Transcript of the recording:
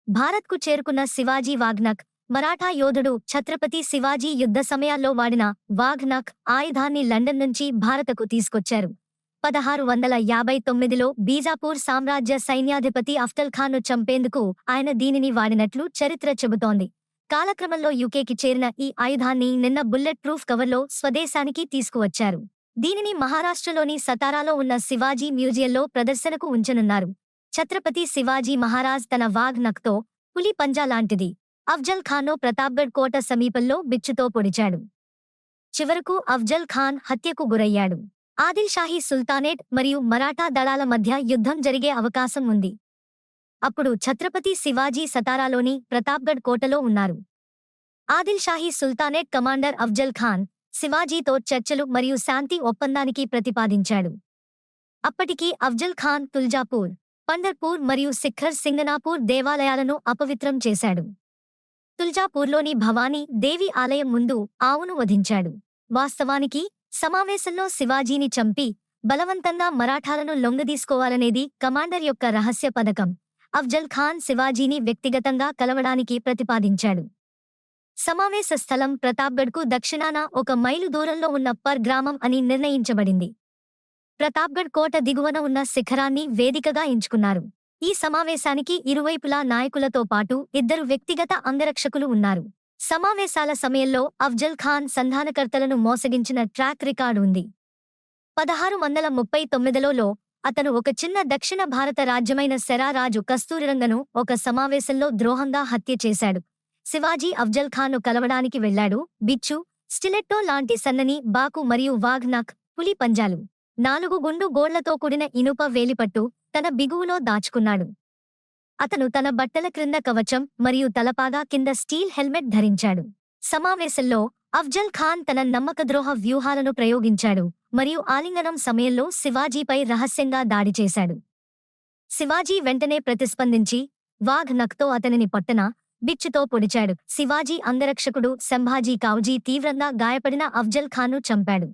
భారత్కు చేరుకున్న శివాజీ వాఘ్నక్, మరాఠా యోధుడు ఛత్రపతి శివాజీ యుద్ధ సమయాల్లో వాడిన వాఘ్నక్ ఆయుధాన్ని లండన్ నుంచి భారతకు తీసుకొచ్చారు. 1659లో బీజాపూర్ సామ్రాజ్య సైన్యాధిపతి అఫ్జల్ ఖాన్ను చంపేందుకు ఆయన దీనిని వాడినట్లు చరిత్ర చెబుతోంది. కాలక్రమంలో యూకేకి చేరిన ఈ ఆయుధాన్ని నిన్న బుల్లెట్ ప్రూఫ్ కవర్లో స్వదేశానికి తీసుకువచ్చారు. దీనిని మహారాష్ట్రలోని సతారాలో ఉన్న శివాజీ మ్యూజియంలో ప్రదర్శనకు ఉంచనున్నారు. ఛత్రపతి శివాజీ మహారాజ్ తన వాఘ్నక్తో పులి పంజా లాంటిది అఫ్జల్ ఖాన్ను ప్రతాప్గఢ్ కోట సమీపంలో బిచ్చుతో పొడిచాడు. చివరకు అఫ్జల్ ఖాన్ హత్యకు గురయ్యాడు. ఆదిల్ షాహీ సుల్తానేట్ మరియు మరాఠా దళాల మధ్య యుద్ధం జరిగే అవకాశం ఉంది. అప్పుడు ఛత్రపతి శివాజీ సతారాలోని ప్రతాప్గఢ్ కోటలో ఉన్నారు. ఆదిల్ షాహీ సుల్తానేట్ కమాండర్ అఫ్జల్ ఖాన్ శివాజీతో చర్చలు మరియు శాంతి ఒప్పందానికి ప్రతిపాదించాడు. అప్పటికి అఫ్జల్ ఖాన్ తుల్జాపూర్, పండర్పూర్ మరియు సిఖ్ఖర్ సింగనాపూర్ దేవాలయాలను అపవిత్రం చేశాడు. తుల్జాపూర్లోని భవానీ దేవి ఆలయం ముందు ఆవును వధించాడు. వాస్తవానికి సమావేశంలో శివాజీని చంపి బలవంతంగా మరాఠాలను లొంగదీసుకోవాలనేది కమాండర్ యొక్క రహస్య పథకం. అఫ్జల్ ఖాన్ శివాజీని వ్యక్తిగతంగా కలవడానికి ప్రతిపాదించాడు. సమావేశ స్థలం ప్రతాప్గఢ్కు దక్షిణాన 1 మైలు దూరంలో ఉన్న పర్ గ్రామం అని నిర్ణయించబడింది. ప్రతాప్గఢ్ కోట దిగువన ఉన్న శిఖరాన్ని వేదికగా ఎంచుకున్నారు. ఈ సమావేశానికి ఇరువైపులా నాయకులతో పాటు 2 వ్యక్తిగత అంగరక్షకులు ఉన్నారు. సమావేశాల సమయంలో అఫ్జల్ ఖాన్ సంధానకర్తలను మోసగించిన ట్రాక్ రికార్డు ఉంది. 1639లో అతను ఒక చిన్న దక్షిణ భారత రాజ్యమైన సెరా రాజు కస్తూరిరంగను ఒక సమావేశంలో ద్రోహంగా హత్య చేశాడు. శివాజీ అఫ్జల్ ఖాన్ను కలవడానికి వెళ్లాడు. బిచ్చు, స్టిలెట్టో లాంటి సన్నని బాకు మరియు వాఘ్నక్ పులి పంజాలు, 4 గుండు గోళ్లతో కూడిన ఇనుప వేలిపట్టు తన బిగువులో దాచుకున్నాడు. అతను తన బట్టల క్రింద కవచం మరియు తలపాగా కింద స్టీల్ హెల్మెట్ ధరించాడు. సమావేశంలో అఫ్జల్ ఖాన్ తన నమ్మకద్రోహ వ్యూహాలను ప్రయోగించాడు మరియు ఆలింగనం సమయంలో శివాజీపై రహస్యంగా దాడి చేశాడు. శివాజీ వెంటనే ప్రతిస్పందించి వాఘ్నక్తో అతనిని పొట్టన బిచ్చుతో పొడిచాడు. శివాజీ అంగరక్షకుడు సంభాజీ కౌజీ తీవ్రంగా గాయపడిన అఫ్జల్ ఖాన్ను చంపాడు.